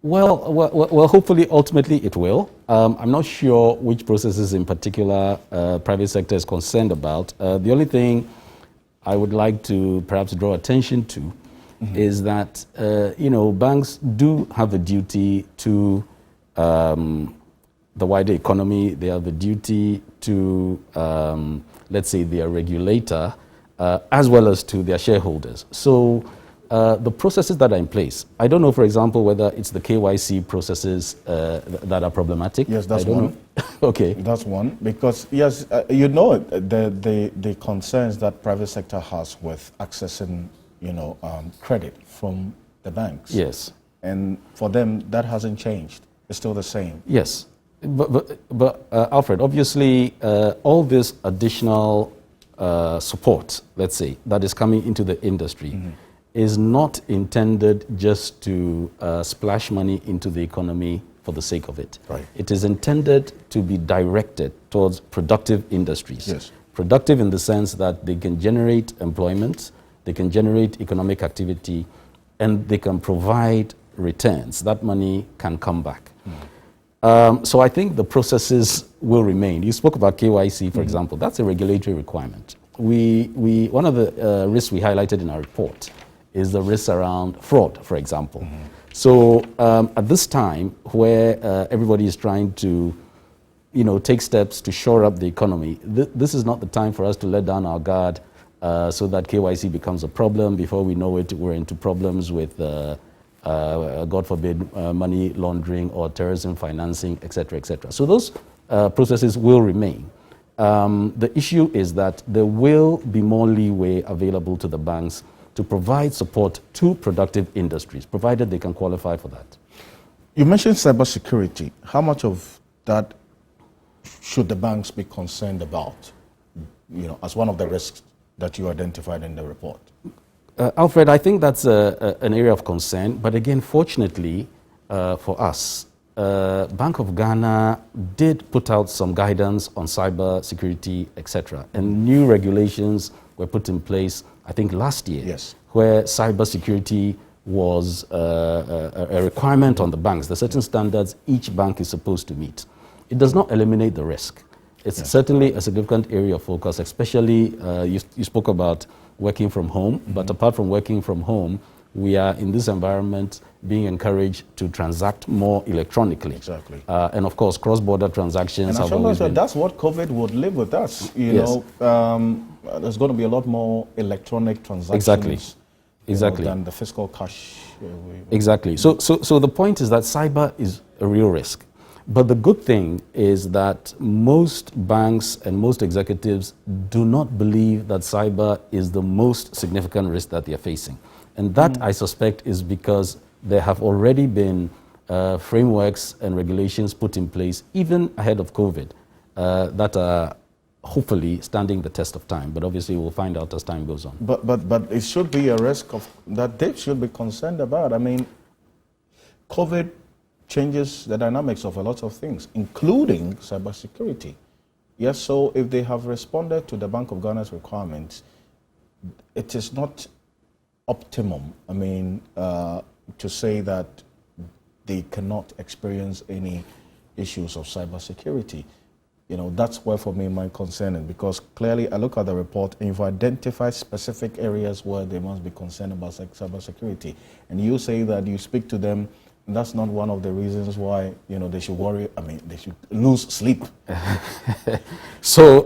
Well, hopefully, ultimately, it will. I'm not sure which processes in particular private sector is concerned about. The only thing I would like to perhaps draw attention to is that, banks do have a duty to the wider economy. They have a duty to, let's say, their regulator, as well as to their shareholders. So the processes that are in place, I don't know, for example, whether it's the KYC processes that are problematic. Yes, that's one. Okay. That's one, because, yes, the concerns that private sector has with accessing, credit from the banks. Yes. And for them, that hasn't changed. It's still the same. Yes. But Alfred, obviously, all this additional support, let's say, that is coming into the industry is not intended just to splash money into the economy for the sake of it. Right. It is intended to be directed towards productive industries. Yes. Productive in the sense that they can generate employment, they can generate economic activity, and they can provide returns. That money can come back. So I think the processes will remain. You spoke about KYC, for example. That's a regulatory requirement. One of the risks we highlighted in our report is the risks around fraud, for example. So at this time, where everybody is trying to, take steps to shore up the economy, this is not the time for us to let down our guard so that KYC becomes a problem. Before we know it, we're into problems with God forbid, money laundering or terrorism financing, etc., etc. So those processes will remain. The issue is that there will be more leeway available to the banks to provide support to productive industries, provided they can qualify for that. You mentioned cybersecurity. How much of that should the banks be concerned about, as one of the risks that you identified in the report? Alfred, I think that's an area of concern. But again, fortunately for us, Bank of Ghana did put out some guidance on cyber security, etc. And new regulations were put in place, I think, last year, yes, where cyber security was a requirement on the banks. There are certain standards each bank is supposed to meet. It does not eliminate the risk. It's certainly a significant area of focus, especially you spoke about working from home, but apart from working from home, we are in this environment being encouraged to transact more electronically. Exactly. And of course, cross-border transactions have always been... That's what COVID would live with us. There's going to be a lot more electronic transactions. Exactly. Than the physical cash. Exactly. So the point is that cyber is a real risk. But the good thing is that most banks and most executives do not believe that cyber is the most significant risk that they are facing. And that, I suspect, is because there have already been frameworks and regulations put in place, even ahead of COVID, that are hopefully standing the test of time. But obviously, we'll find out as time goes on. But it should be a risk that they should be concerned about. I mean, COVID changes the dynamics of a lot of things, including cybersecurity. Yes, so if they have responded to the Bank of Ghana's requirements, it is not optimum, to say that they cannot experience any issues of cybersecurity. That's where, for me, my concern is, because clearly I look at the report and you've identified specific areas where they must be concerned about cybersecurity. And you say that you speak to them. That's not one of the reasons why they should worry. They should lose sleep. So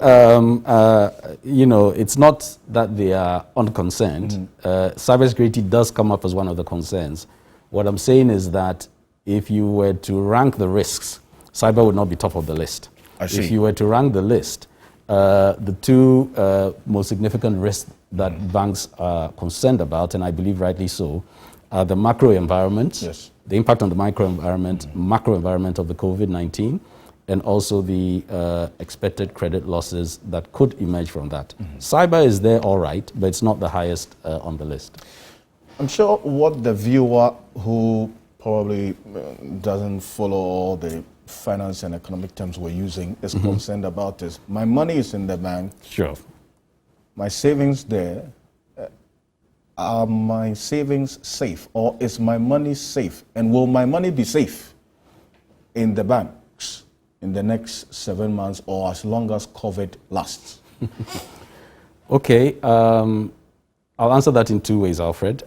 it's not that they are unconcerned. Cybersecurity does come up as one of the concerns. What I'm saying is that if you were to rank the risks, cyber would not be top of the list. I see. If you were to rank the list, the two most significant risks that banks are concerned about, and I believe rightly so, are the macro environment. Yes. The impact on the macro environment of the COVID-19, and also the expected credit losses that could emerge from that. Cyber is there, all right, but it's not the highest on the list. I'm sure what the viewer who probably doesn't follow all the finance and economic terms we're using is concerned about is, my money is in the bank. Sure. My savings there. are my savings safe, or is my money safe? And will my money be safe in the banks in the next 7 months or as long as COVID lasts? Okay, I'll answer that in two ways, Alfred.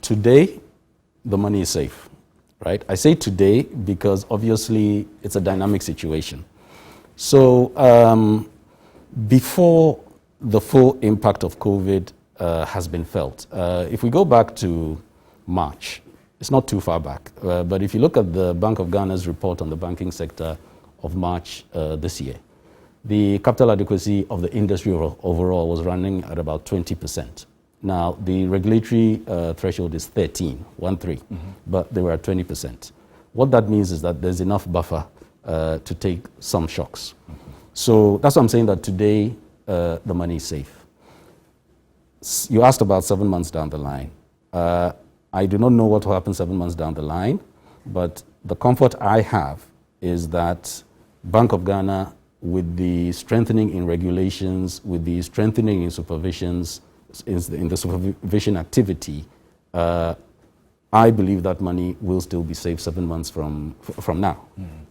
Today, the money is safe, right? I say today because obviously it's a dynamic situation. So before the full impact of COVID has been felt, if we go back to March, it's not too far back, but if you look at the Bank of Ghana's report on the banking sector of March this year, the capital adequacy of the industry overall was running at about 20%. Now, the regulatory threshold is 13, but they were at 20%. What that means is that there's enough buffer to take some shocks. So that's why I'm saying that today the money is safe. You asked about 7 months down the line. I do not know what will happen 7 months down the line, but the comfort I have is that Bank of Ghana, with the strengthening in regulations, with the strengthening in supervisions, in the supervision activity, I believe that money will still be safe 7 months from now.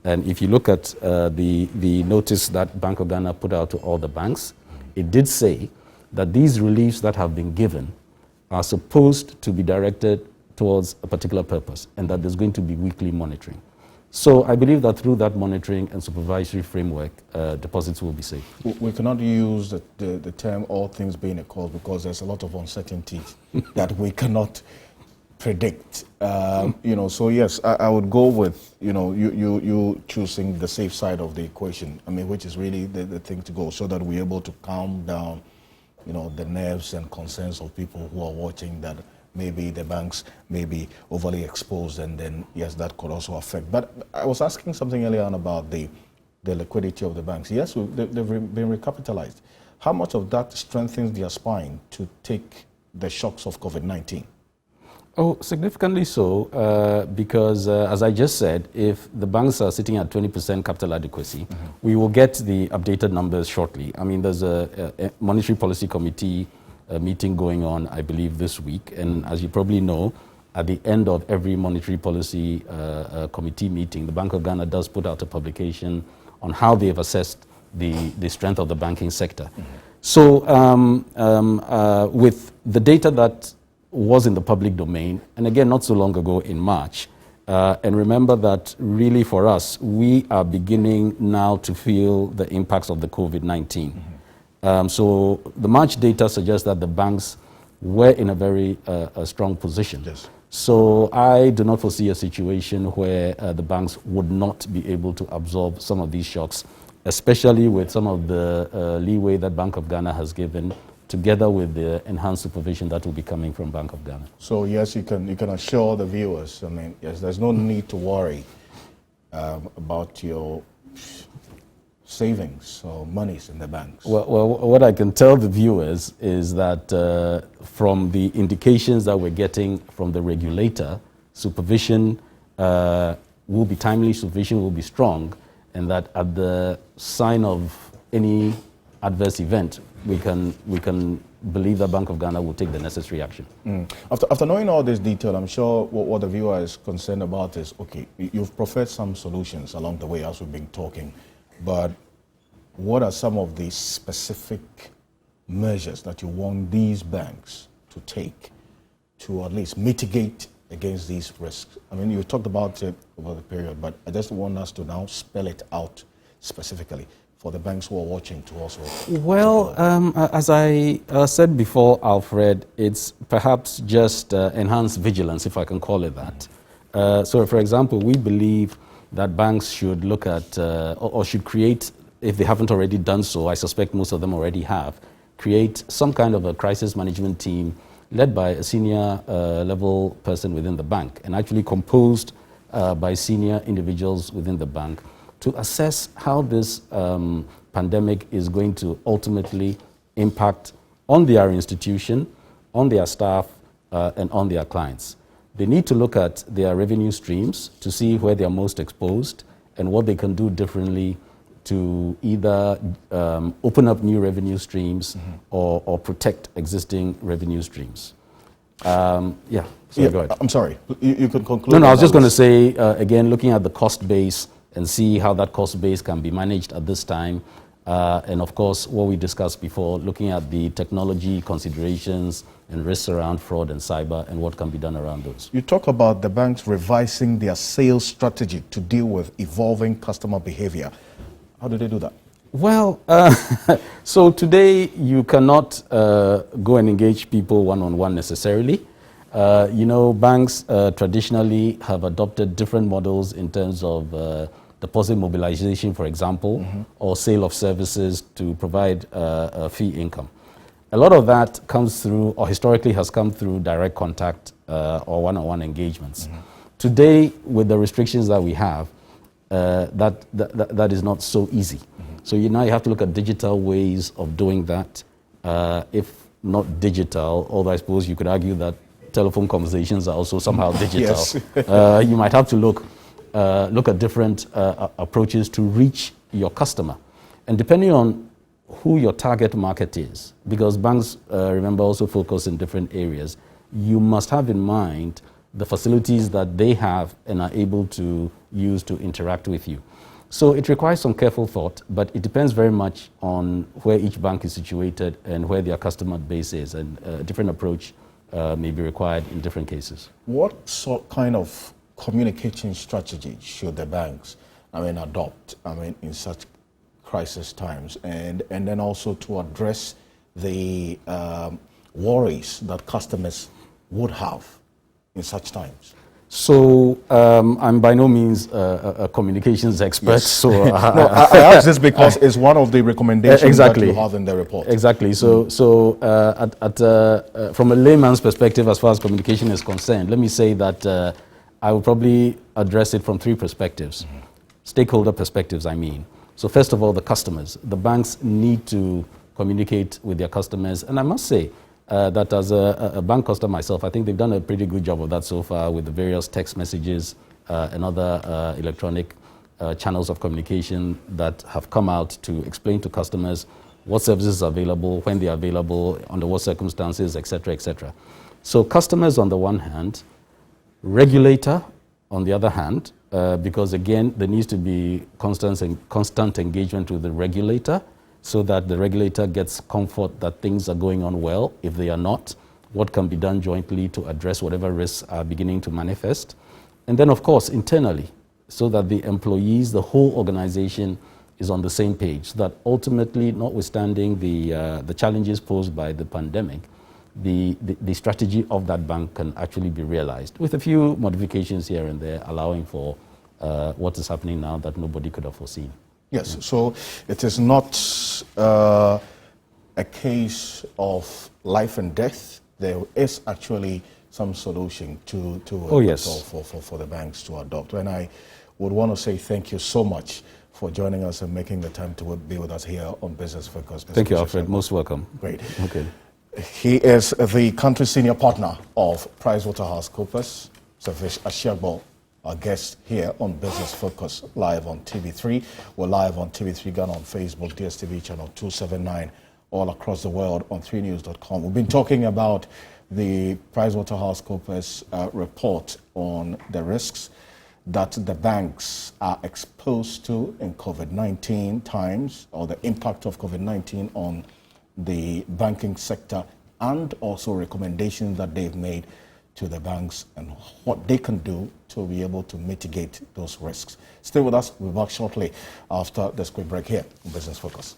And if you look at the notice that Bank of Ghana put out to all the banks, it did say that these reliefs that have been given are supposed to be directed towards a particular purpose, and that there's going to be weekly monitoring. So I believe that through that monitoring and supervisory framework, deposits will be safe. We cannot use the term all things being equal because there's a lot of uncertainty that we cannot predict. So yes, I would go with, you choosing the safe side of the equation, which is really the thing to go, so that we're able to calm down, the nerves and concerns of people who are watching that maybe the banks may be overly exposed, and then, yes, that could also affect. But I was asking something earlier on about the liquidity of the banks. Yes, they've been recapitalized. How much of that strengthens their spine to take the shocks of COVID-19? Oh, significantly so, because as I just said, if the banks are sitting at 20% capital adequacy, we will get the updated numbers shortly. There's a Monetary Policy Committee meeting going on, I believe, this week. And as you probably know, at the end of every Monetary Policy Committee meeting, the Bank of Ghana does put out a publication on how they've assessed the strength of the banking sector. So with the data that was in the public domain, and again, not so long ago in March, and remember that really for us, we are beginning now to feel the impacts of the COVID-19. So the March data suggests that the banks were in a very strong position. Yes. So I do not foresee a situation where the banks would not be able to absorb some of these shocks, especially with some of the leeway that Bank of Ghana has given, together with the enhanced supervision that will be coming from Bank of Ghana. So yes, you can assure the viewers, yes, there's no need to worry about your savings or monies in the banks. Well, what I can tell the viewers is that from the indications that we're getting from the regulator, supervision will be timely, supervision will be strong, and that at the sign of any adverse event, we can believe that Bank of Ghana will take the necessary action. After knowing all this detail, I'm sure what the viewer is concerned about is, okay, you've proffered some solutions along the way as we've been talking, but what are some of the specific measures that you want these banks to take to at least mitigate against these risks? You talked about it over the period, but I just want us to now spell it out specifically for the banks who are watching to also... Well, as I said before, Alfred, it's perhaps just enhanced vigilance, if I can call it that. So, for example, we believe that banks should look at, or should create, if they haven't already done so, I suspect most of them already have, create some kind of a crisis management team led by a senior level person within the bank, and actually composed by senior individuals within the bank, to assess how this pandemic is going to ultimately impact on their institution, on their staff, and on their clients. They need to look at their revenue streams to see where they are most exposed and what they can do differently to either open up new revenue streams or protect existing revenue streams. Yeah, so go ahead. I'm sorry. You can conclude. No, I was just going to say, again, looking at the cost base and see how that cost base can be managed at this time. And of course, what we discussed before, looking at the technology considerations and risks around fraud and cyber and what can be done around those. You talk about the banks revising their sales strategy to deal with evolving customer behavior. How do they do that? Well, so today you cannot go and engage people one-on-one necessarily. Banks traditionally have adopted different models in terms of deposit mobilization, for example, or sale of services to provide fee income. A lot of that comes through, or historically has come through, direct contact or one-on-one engagements. Today, with the restrictions that we have, that is not so easy. So now you have to look at digital ways of doing that. If not digital, although I suppose you could argue that telephone conversations are also somehow digital. Yes. You might have to look at different approaches to reach your customer. And depending on who your target market is, because banks, remember, also focus in different areas, you must have in mind the facilities that they have and are able to use to interact with you. So it requires some careful thought, but it depends very much on where each bank is situated and where their customer base is, and a different approach may be required in different cases. What sort kind of communication strategy should the banks, adopt, in such crisis times, and then also to address the worries that customers would have in such times? So I'm by no means a communications expert. Yes. So no, I ask this because it's one of the recommendations that you have in the report. Exactly. So from a layman's perspective, as far as communication is concerned, let me say that I will probably address it from three perspectives. Stakeholder perspectives, I mean. So first of all, the customers. The banks need to communicate with their customers, and I must say, that as a bank customer myself, I think they've done a pretty good job of that so far with the various text messages and other electronic channels of communication that have come out to explain to customers what services are available, when they are available, under what circumstances, etc., etc. So customers on the one hand, regulator on the other hand, because again, there needs to be constant engagement with the regulator, so that the regulator gets comfort that things are going on well. If they are not, what can be done jointly to address whatever risks are beginning to manifest? And then, of course, internally, so that the employees, the whole organization is on the same page, so that ultimately, notwithstanding the challenges posed by the pandemic, the strategy of that bank can actually be realized, with a few modifications here and there, allowing for what is happening now that nobody could have foreseen. Yes, so it is not a case of life and death. There is actually some solution to for the banks to adopt. And I would want to say thank you so much for joining us and making the time to be with us here on Business Focus. Thank you, Alfred. Most welcome. Great. Okay. He is the country senior partner of Pricewaterhousecoopers, Sir Vish Ashiagbor, our guest here on Business Focus, live on TV3. We're live on TV3 Ghana, on Facebook, DSTV channel 279, all across the world on 3news.com. We've been talking about the Pricewaterhousecoopers report on the risks that the banks are exposed to in COVID-19 times, or the impact of COVID-19 on the banking sector, and also recommendations that they've made to the banks and what they can do to be able to mitigate those risks. Stay with us. We'll be back shortly after this quick break here on Business Focus.